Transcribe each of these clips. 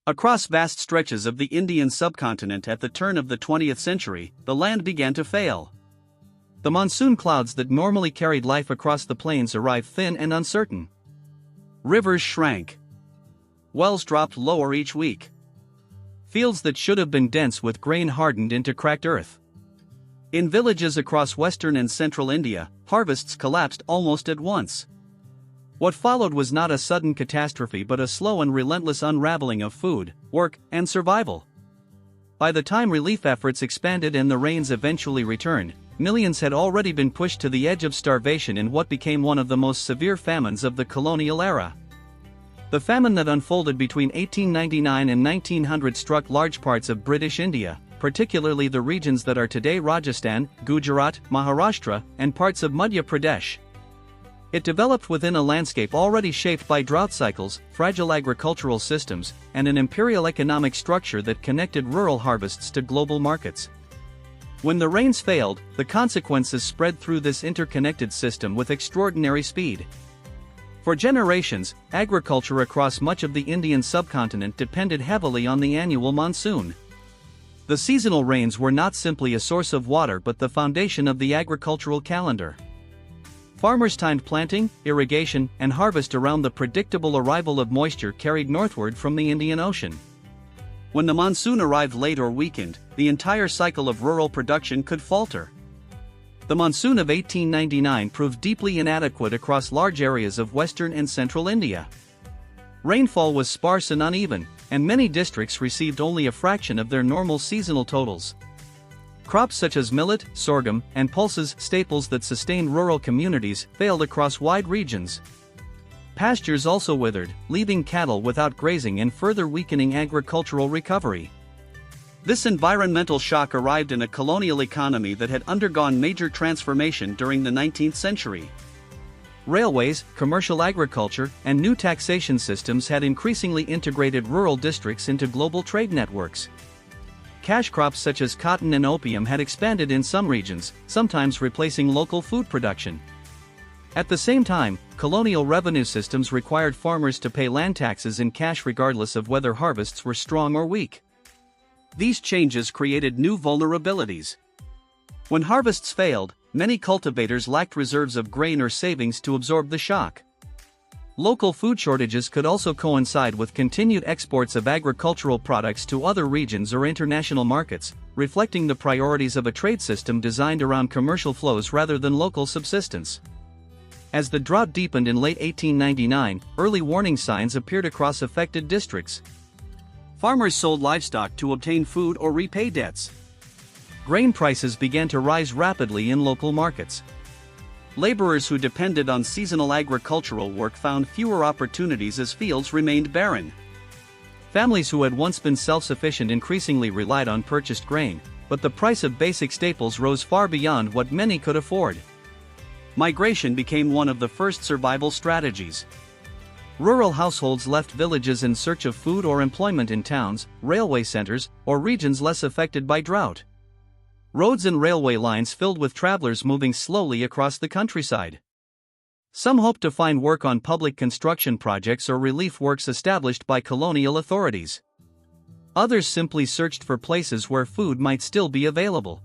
Across vast stretches of the Indian subcontinent at the turn of the 20th century, the land began to fail. The monsoon clouds that normally carried life across the plains arrived thin and uncertain. Rivers shrank. Wells dropped lower each week. Fields that should have been dense with grain hardened into cracked earth. In villages across western and central India, harvests collapsed almost at once. What followed was not a sudden catastrophe but a slow and relentless unraveling of food, work, and survival. By the time relief efforts expanded and the rains eventually returned, millions had already been pushed to the edge of starvation in what became one of the most severe famines of the colonial era. The famine that unfolded between 1899 and 1900 struck large parts of British India, particularly the regions that are today Rajasthan, Gujarat, Maharashtra, and parts of Madhya Pradesh. It developed within a landscape already shaped by drought cycles, fragile agricultural systems, and an imperial economic structure that connected rural harvests to global markets. When the rains failed, the consequences spread through this interconnected system with extraordinary speed. For generations, agriculture across much of the Indian subcontinent depended heavily on the annual monsoon. The seasonal rains were not simply a source of water but the foundation of the agricultural calendar. Farmers timed planting, irrigation, and harvest around the predictable arrival of moisture carried northward from the Indian Ocean. When the monsoon arrived late or weakened, the entire cycle of rural production could falter. The monsoon of 1899 proved deeply inadequate across large areas of western and central India. Rainfall was sparse and uneven, and many districts received only a fraction of their normal seasonal totals. Crops such as millet, sorghum, and pulses, staples that sustained rural communities, failed across wide regions. Pastures also withered, leaving cattle without grazing and further weakening agricultural recovery. This environmental shock arrived in a colonial economy that had undergone major transformation during the 19th century. Railways, commercial agriculture, and new taxation systems had increasingly integrated rural districts into global trade networks. Cash crops such as cotton and opium had expanded in some regions, sometimes replacing local food production. At the same time, colonial revenue systems required farmers to pay land taxes in cash regardless of whether harvests were strong or weak. These changes created new vulnerabilities. When harvests failed, many cultivators lacked reserves of grain or savings to absorb the shock. Local food shortages could also coincide with continued exports of agricultural products to other regions or international markets, reflecting the priorities of a trade system designed around commercial flows rather than local subsistence. As the drought deepened in late 1899, early warning signs appeared across affected districts. Farmers sold livestock to obtain food or repay debts. Grain prices began to rise rapidly in local markets. Laborers who depended on seasonal agricultural work found fewer opportunities as fields remained barren. Families who had once been self-sufficient increasingly relied on purchased grain, but the price of basic staples rose far beyond what many could afford. Migration became one of the first survival strategies. Rural households left villages in search of food or employment in towns, railway centers, or regions less affected by drought. Roads and railway lines filled with travelers moving slowly across the countryside. Some hoped to find work on public construction projects or relief works established by colonial authorities. Others simply searched for places where food might still be available.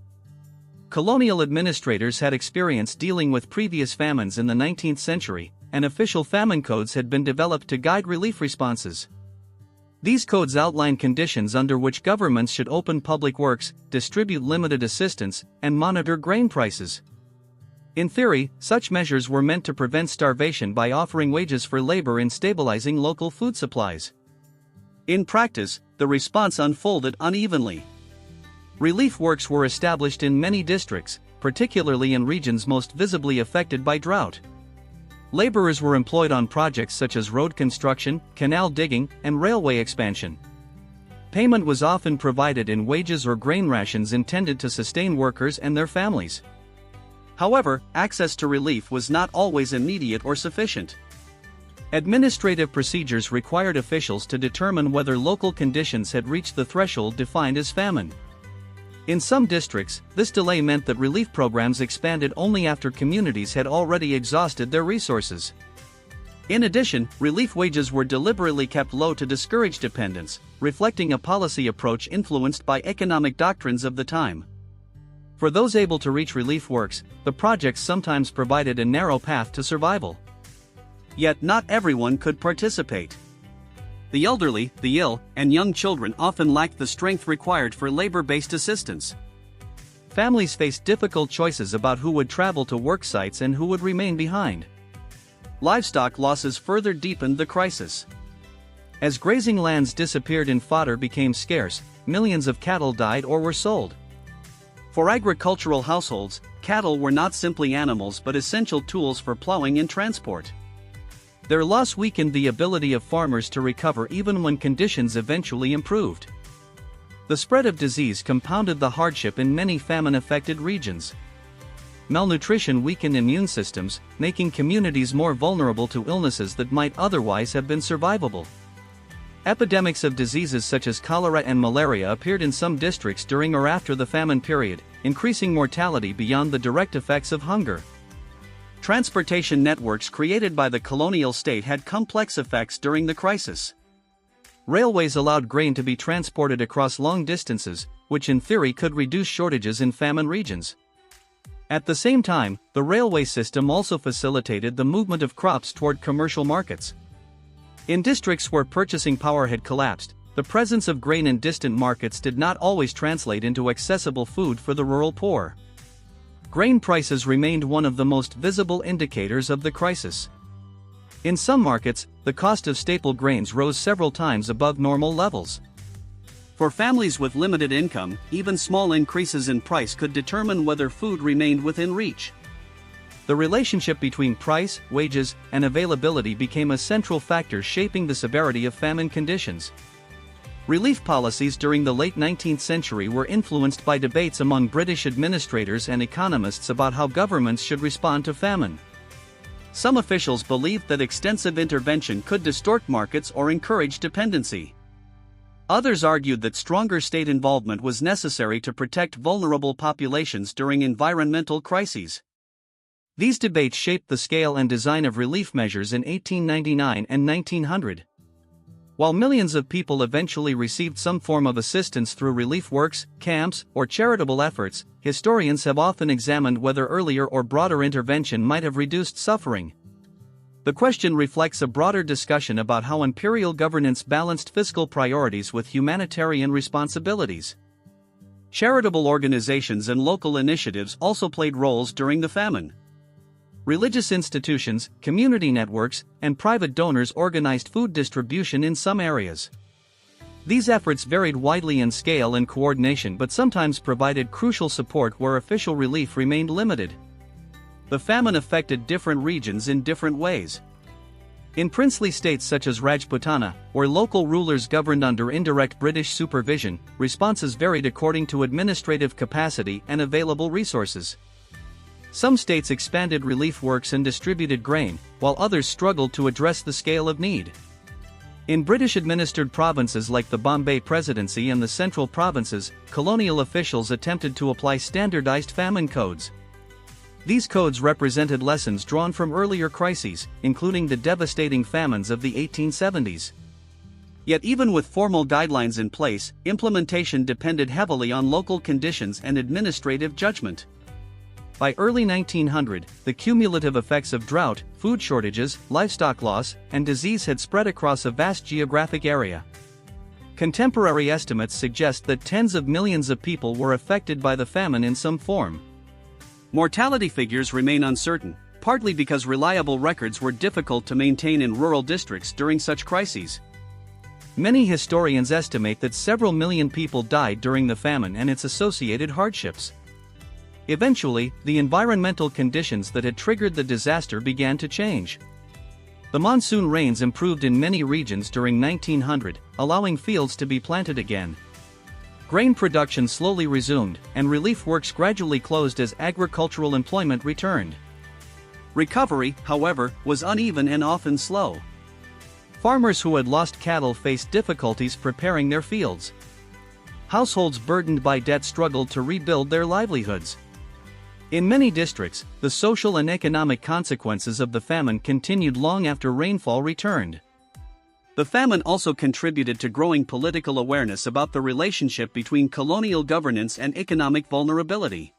Colonial administrators had experience dealing with previous famines in the 19th century, and official famine codes had been developed to guide relief responses. These codes outline conditions under which governments should open public works, distribute limited assistance, and monitor grain prices. In theory, such measures were meant to prevent starvation by offering wages for labor in stabilizing local food supplies. In practice, the response unfolded unevenly. Relief works were established in many districts, particularly in regions most visibly affected by drought. Laborers were employed on projects such as road construction, canal digging, and railway expansion. Payment was often provided in wages or grain rations intended to sustain workers and their families. However, access to relief was not always immediate or sufficient. Administrative procedures required officials to determine whether local conditions had reached the threshold defined as famine. In some districts, this delay meant that relief programs expanded only after communities had already exhausted their resources. In addition, relief wages were deliberately kept low to discourage dependence, reflecting a policy approach influenced by economic doctrines of the time. For those able to reach relief works, the projects sometimes provided a narrow path to survival. Yet not everyone could participate. The elderly, the ill, and young children often lacked the strength required for labor-based assistance. Families faced difficult choices about who would travel to work sites and who would remain behind. Livestock losses further deepened the crisis. As grazing lands disappeared and fodder became scarce, millions of cattle died or were sold. For agricultural households, cattle were not simply animals but essential tools for plowing and transport. Their loss weakened the ability of farmers to recover even when conditions eventually improved. The spread of disease compounded the hardship in many famine-affected regions. Malnutrition weakened immune systems, making communities more vulnerable to illnesses that might otherwise have been survivable. Epidemics of diseases such as cholera and malaria appeared in some districts during or after the famine period, increasing mortality beyond the direct effects of hunger. Transportation networks created by the colonial state had complex effects during the crisis. Railways allowed grain to be transported across long distances, which in theory could reduce shortages in famine regions. At the same time, the railway system also facilitated the movement of crops toward commercial markets. In districts where purchasing power had collapsed, the presence of grain in distant markets did not always translate into accessible food for the rural poor. Grain prices remained one of the most visible indicators of the crisis. In some markets, the cost of staple grains rose several times above normal levels. For families with limited income, even small increases in price could determine whether food remained within reach. The relationship between price, wages, and availability became a central factor shaping the severity of famine conditions. Relief policies during the late 19th century were influenced by debates among British administrators and economists about how governments should respond to famine. Some officials believed that extensive intervention could distort markets or encourage dependency. Others argued that stronger state involvement was necessary to protect vulnerable populations during environmental crises. These debates shaped the scale and design of relief measures in 1899 and 1900. While millions of people eventually received some form of assistance through relief works, camps, or charitable efforts, historians have often examined whether earlier or broader intervention might have reduced suffering. The question reflects a broader discussion about how imperial governance balanced fiscal priorities with humanitarian responsibilities. Charitable organizations and local initiatives also played roles during the famine. Religious institutions, community networks, and private donors organized food distribution in some areas. These efforts varied widely in scale and coordination but sometimes provided crucial support where official relief remained limited. The famine affected different regions in different ways. In princely states such as Rajputana, where local rulers governed under indirect British supervision, responses varied according to administrative capacity and available resources. Some states expanded relief works and distributed grain, while others struggled to address the scale of need. In British-administered provinces like the Bombay Presidency and the Central Provinces, colonial officials attempted to apply standardized famine codes. These codes represented lessons drawn from earlier crises, including the devastating famines of the 1870s. Yet even with formal guidelines in place, implementation depended heavily on local conditions and administrative judgment. By early 1900, the cumulative effects of drought, food shortages, livestock loss, and disease had spread across a vast geographic area. Contemporary estimates suggest that tens of millions of people were affected by the famine in some form. Mortality figures remain uncertain, partly because reliable records were difficult to maintain in rural districts during such crises. Many historians estimate that several million people died during the famine and its associated hardships. Eventually, the environmental conditions that had triggered the disaster began to change. The monsoon rains improved in many regions during 1900, allowing fields to be planted again. Grain production slowly resumed, and relief works gradually closed as agricultural employment returned. Recovery, however, was uneven and often slow. Farmers who had lost cattle faced difficulties preparing their fields. Households burdened by debt struggled to rebuild their livelihoods. In many districts, the social and economic consequences of the famine continued long after rainfall returned. The famine also contributed to growing political awareness about the relationship between colonial governance and economic vulnerability.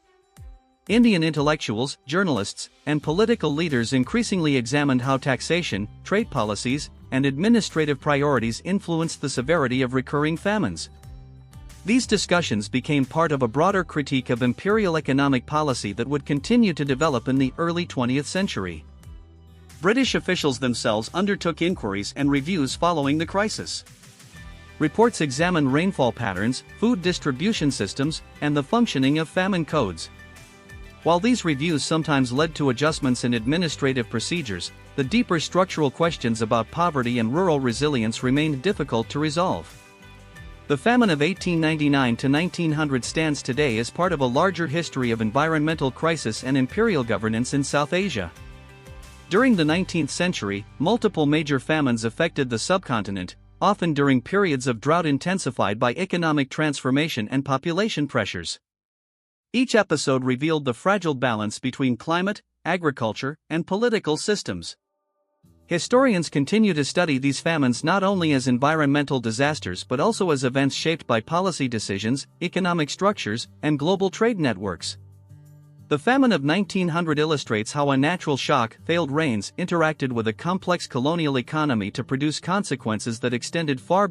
Indian intellectuals, journalists, and political leaders increasingly examined how taxation, trade policies, and administrative priorities influenced the severity of recurring famines. These discussions became part of a broader critique of imperial economic policy that would continue to develop in the early 20th century. British officials themselves undertook inquiries and reviews following the crisis. Reports examined rainfall patterns, food distribution systems, and the functioning of famine codes. While these reviews sometimes led to adjustments in administrative procedures, the deeper structural questions about poverty and rural resilience remained difficult to resolve. The famine of 1899 to 1900 stands today as part of a larger history of environmental crisis and imperial governance in South Asia. During the 19th century, multiple major famines affected the subcontinent, often during periods of drought intensified by economic transformation and population pressures. Each episode revealed the fragile balance between climate, agriculture, and political systems. Historians continue to study these famines not only as environmental disasters but also as events shaped by policy decisions, economic structures, and global trade networks. The famine of 1900 illustrates how a natural shock, failed rains, interacted with a complex colonial economy to produce consequences that extended far